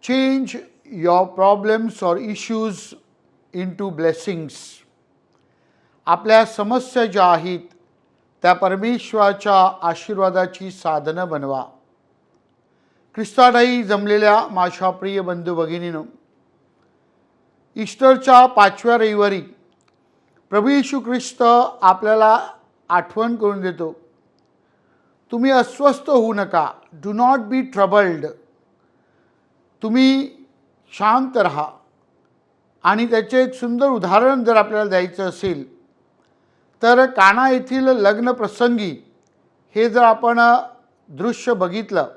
Change your problems or issues into blessings. आपल्या समस्या ज्या आहेत त्या परमेश्वराच्या आशीर्वादाची साधनं बनवा. ख्रिस्तानाही जमलेल्या माझ्या प्रिय बंधू भगिनींनो, ईस्टरच्या 5व्या रविवारी प्रभू येशू ख्रिस्त आपल्याला आठवण करून देतो, तुम्ही अस्वस्थ होऊ नका. Do not be troubled. तुम्ही शांत रहा. आणि त्याचे एक सुंदर उदाहरण जर आपल्याला द्यायचं असेल तर काना येथील लग्न प्रसंगी हे जर आपण दृश्य बघितलं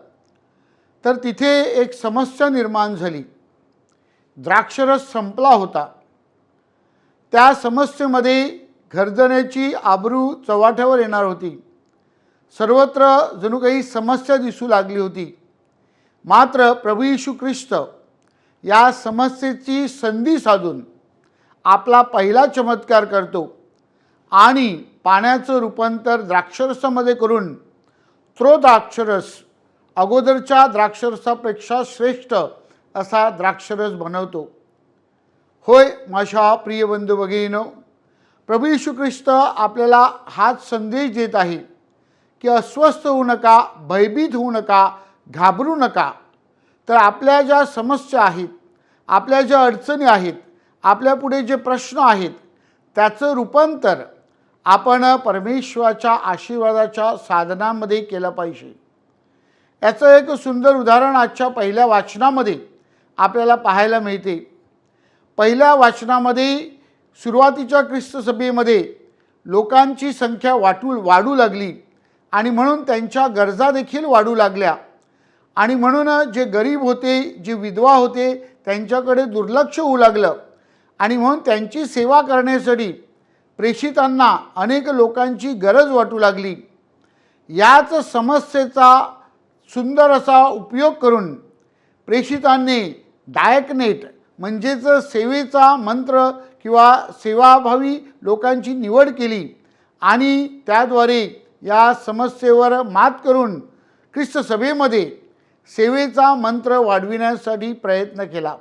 तर तिथे एक समस्या निर्माण झाली. द्राक्षरस संपला होता. त्या समस्येमध्ये घरजण्याची आबरू चव्हाट्यावर येणार होती. सर्वत्र जणू काही समस्या दिसू लागली होती. मात्र प्रभू येशू ख्रिस्त या समस्येची संधी साधून आपला पहिला चमत्कार करतो आणि पाण्याचं रूपांतर द्राक्षरसामध्ये करून तो द्राक्षरस अगोदरच्या द्राक्षरसापेक्षा श्रेष्ठ असा द्राक्षरस बनवतो. होय माझ्या प्रिय बंधू भगिनींनो, प्रभू येशू ख्रिस्त आपल्याला हाच संदेश देत आहे की अस्वस्थ होऊ नका, भयभीत होऊ नका, घाबरू नका. तर आपल्या ज्या समस्या आहेत, आपल्या ज्या अडचणी आहेत, आपल्यापुढे जे प्रश्न आहेत त्याचं रूपांतर आपण परमेश्वराच्या आशीर्वादाच्या साधनांमध्ये केलं पाहिजे. याचं एक सुंदर उदाहरण आजच्या पहिल्या वाचनामध्ये आपल्याला पाहायला मिळते. पहिल्या वाचनामध्ये सुरुवातीच्या ख्रिस्त सभेमध्ये लोकांची संख्या वाढू लागली आणि म्हणून त्यांच्या गरजा देखील वाढू लागल्या. आणि म्हणून जे गरीब होते, जे विधवा होते त्यांच्याकडे दुर्लक्ष होऊ लागलं. आणि म्हणून त्यांची सेवा करण्यासाठी प्रेषितांना अनेक लोकांची गरज वाटू लागली. याच समस्येचा सुंदर असा उपयोग करून प्रेषितांनी डायकनेट म्हणजेच सेवेचा मंत्र किंवा सेवाभावी लोकांची निवड केली आणि त्याद्वारे या समस्येवर मात करून ख्रिस्त सभेमध्ये सेवेचा मंत्र वाढविण्यासाठी प्रयत्न केला.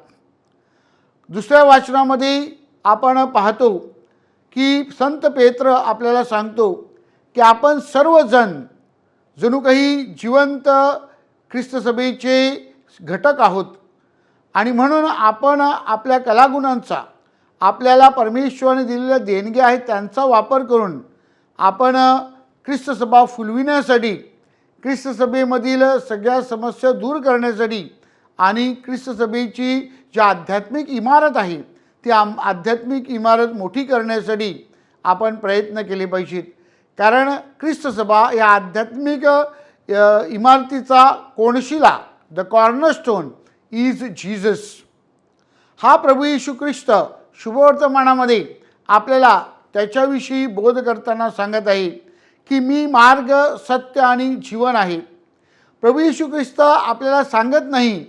दुसऱ्या वाचनामध्ये आपण पाहतो की संत पेत्र आपल्याला सांगतो की आपण सर्वजण जणू काही जिवंत ख्रिस्त सभेचे घटक आहोत आणि म्हणून आपण आपल्या कलागुणांचा, आपल्याला परमेश्वराने दिलेल्या देणग्या आहेत त्यांचा वापर करून आपण ख्रिस्त सभा फुलविण्यासाठी, ख्रिस्त सभेमधील सगळ्या समस्या दूर करण्यासाठी आणि ख्रिस्त सभेची जी आध्यात्मिक इमारत आहे ती आध्यात्मिक इमारत मोठी करण्यासाठी आपण प्रयत्न केले पाहिजेत. कारण ख्रिस्त सभा या आध्यात्मिक इमारतीचा कोनशिला, द कॉर्नरस्टोन इज जीसस. हा प्रभू येशू ख्रिस्त शुभवर्तमानामध्ये आपल्याला त्याच्याविषयी बोध करताना सांगत आहे की मी मार्ग, सत्य आणि जीवन आहे. प्रभू येशू ख्रिस्त आपल्याला सांगत नाही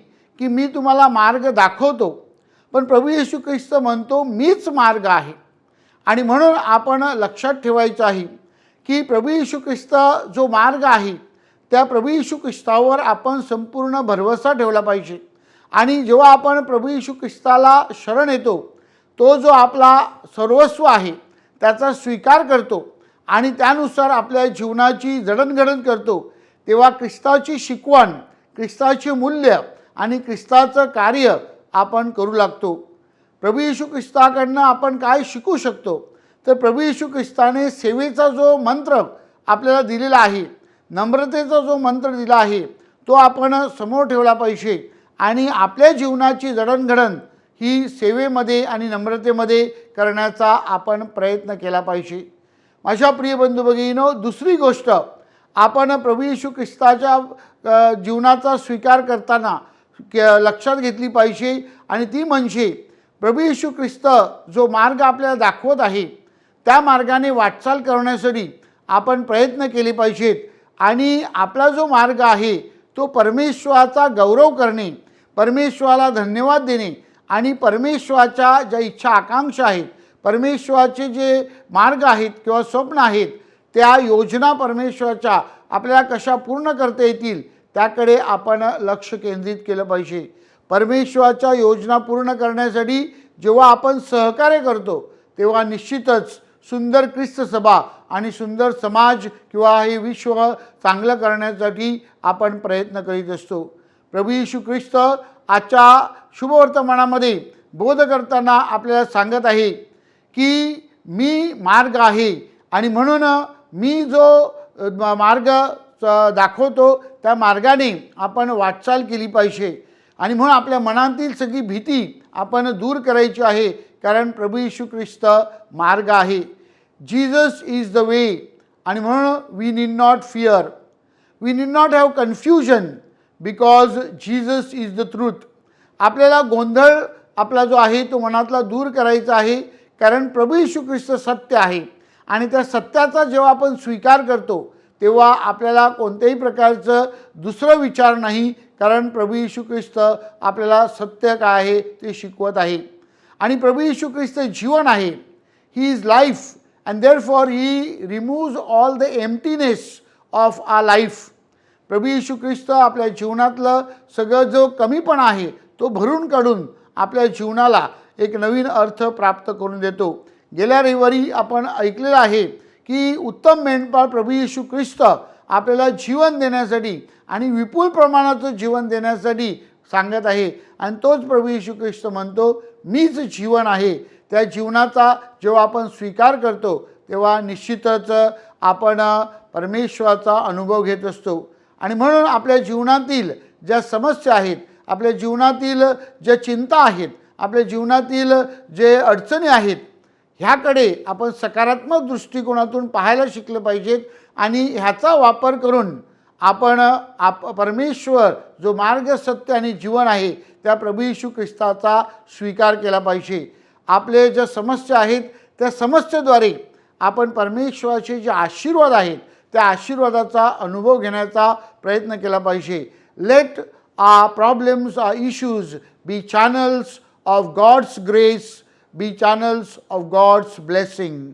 की मी तुम्हाला मार्ग दाखवतो, पण प्रभू येशू ख्रिस्त म्हणतो मीच मार्ग आहे. आणि म्हणून आपण लक्षात ठेवायचं आहे की प्रभू येशू ख्रिस्त जो मार्ग आहे त्या प्रभू येशू ख्रिस्तावर आपण संपूर्ण भरवसा ठेवला पाहिजे. आणि जेव्हा आपण प्रभू येशू ख्रिस्ताला शरण येतो, तो जो आपला सर्वस्व आहे त्याचा स्वीकार करतो आणि त्यानुसार आपल्या जीवनाची जडणघडण करतो, तेव्हा ख्रिस्ताची शिकवण, ख्रिस्ताचे मूल्य आणि ख्रिस्ताचं कार्य आपण करू लागतो. प्रभू येशू ख्रिस्ताकडनं आपण काय शिकू शकतो तर प्रभू येशू ख्रिस्ताने सेवेचा जो मंत्र आपल्याला दिलेला आहे, नम्रतेचा जो मंत्र दिला आहे तो आपण समोर ठेवला पाहिजे आणि आपल्या जीवनाची जडणघडण ही सेवेमध्ये आणि नम्रतेमध्ये करण्याचा आपण प्रयत्न केला पाहिजे. माझ्या प्रिय बंधू भगिनींनो, दुसरी गोष्ट आपण प्रभू येशू ख्रिस्ताच्या जीवनाचा स्वीकार करताना लक्षात घेतली पाहिजे आणि ती म्हणजे प्रभू येशू ख्रिस्त जो मार्ग आपल्याला दाखवत आहे त्या मार्गाने वाटचाल करण्यासाठी आपण प्रयत्न केले पाहिजेत. आणि आपला जो मार्ग आहे तो परमेश्वराचा गौरव करणे, परमेश्वराला धन्यवाद देणे आणि परमेश्वराच्या ज्या इच्छा आकांक्षा आहेत, परमेश्वराचे जे मार्ग आहेत किंवा स्वप्न आहेत, त्या योजना परमेश्वराच्या आपल्याला कशा पूर्ण करता येतील त्याकडे आपण लक्ष केंद्रित केलं पाहिजे. परमेश्वराच्या योजना पूर्ण करण्यासाठी जेव्हा आपण सहकार्य करतो तेव्हा निश्चितच सुंदर ख्रिस्त सभा आणि सुंदर समाज किंवा हे विश्व चांगलं करण्यासाठी आपण प्रयत्न करीत असतो. प्रभू येशू ख्रिस्त आजच्या शुभवर्तमानामध्ये बोध करताना आपल्याला सांगत आहे की मी मार्ग आहे आणि म्हणून मी जो मार्ग दाखवतो त्या मार्गाने आपण वाटचाल केली पाहिजे. आणि म्हणून आपल्या मनातील सगळी भीती आपण दूर करायची आहे, कारण प्रभू येशू ख्रिस्त मार्ग आहे. Jesus is the way. आणि म्हणून we need not fear, we need not have confusion because Jesus is the truth. आपल्याला गोंधळ आपला जो आहे तो मनातला दूर करायचा आहे, कारण प्रभू येशू ख्रिस्त सत्य आहे. आणि त्या सत्याचा जेव्हा आपण स्वीकार करतो तेव्हा आपल्याला कोणत्याही प्रकारचं दुसरं विचार नाही, कारण प्रभू येशू ख्रिस्त आपल्याला सत्य काय आहे ते शिकवत आहे. आणि प्रभू येशू ख्रिस्त जीवन आहे. He is life and therefore he removes all the emptiness of our life. प्रभू येशू ख्रिस्त आपल्या जीवनातलं सगळं जो कमीपणा आहे तो भरून काढून आपल्या जीवनाला एक नवीन अर्थ प्राप्त करून देतो. गेल्या रविवारी आपण ऐकलेलं आहे की उत्तम मेंढपाळ प्रभू येशू ख्रिस्त आपल्याला जीवन देण्यासाठी आणि विपुल प्रमाणाचं जीवन देण्यासाठी सांगत आहे. आणि तोच प्रभू येशू ख्रिस्त म्हणतो मीच जीवन आहे. त्या जीवनाचा जेव्हा आपण स्वीकार करतो तेव्हा निश्चितच आपण परमेश्वराचा अनुभव घेत असतो. आणि म्हणून आपल्या जीवनातील ज्या समस्या आहेत, आपल्या जीवनातील ज्या चिंता आहेत, आपल्या जीवनातील जे अडचणी आहेत, ह्याकडे आपण सकारात्मक दृष्टिकोनातून पाहायला शिकलं पाहिजेत. आणि ह्याचा वापर करून आपण परमेश्वर जो मार्ग, सत्य आणि जीवन आहे त्या प्रभू येशू ख्रिस्ताचा स्वीकार केला पाहिजे. आपले ज्या समस्या आहेत त्या समस्येद्वारे आपण परमेश्वराचे जे आशीर्वाद आहेत त्या आशीर्वादाचा अनुभव घेण्याचा प्रयत्न केला पाहिजे. Let our problems, our issues be channels of God's grace, be channels of God's blessing.